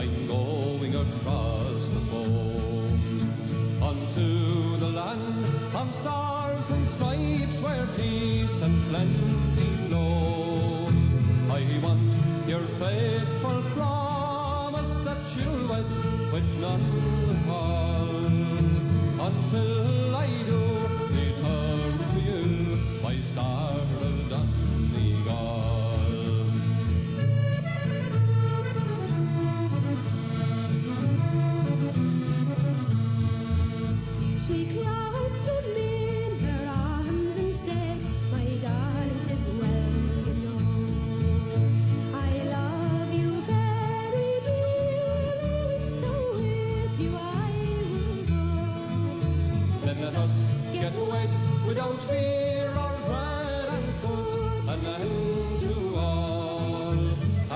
I'm going across the foam unto the land of stars and stripes where peace and plenty flow. I want your faithful promise that you'll wed with none at all until I do return to you, my star of Donegal. She clasped me in her arms and said, my darling, 'tis well you know, I love you very dearly, so with you I will go. Then let us get wed without fear or dread, and put an end to all.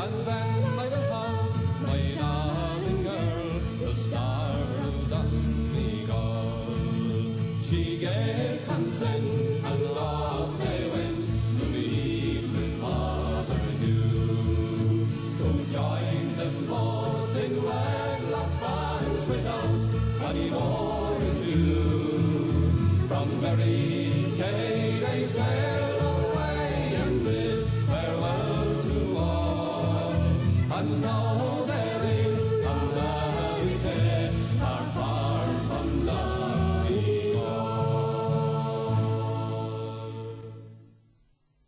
And then I will have my darling girl, the star of Donegal. She gave consent, and off they went to meet with Father Hugh, to join them both in wedlock bands without any more ado. From Barricade they sailed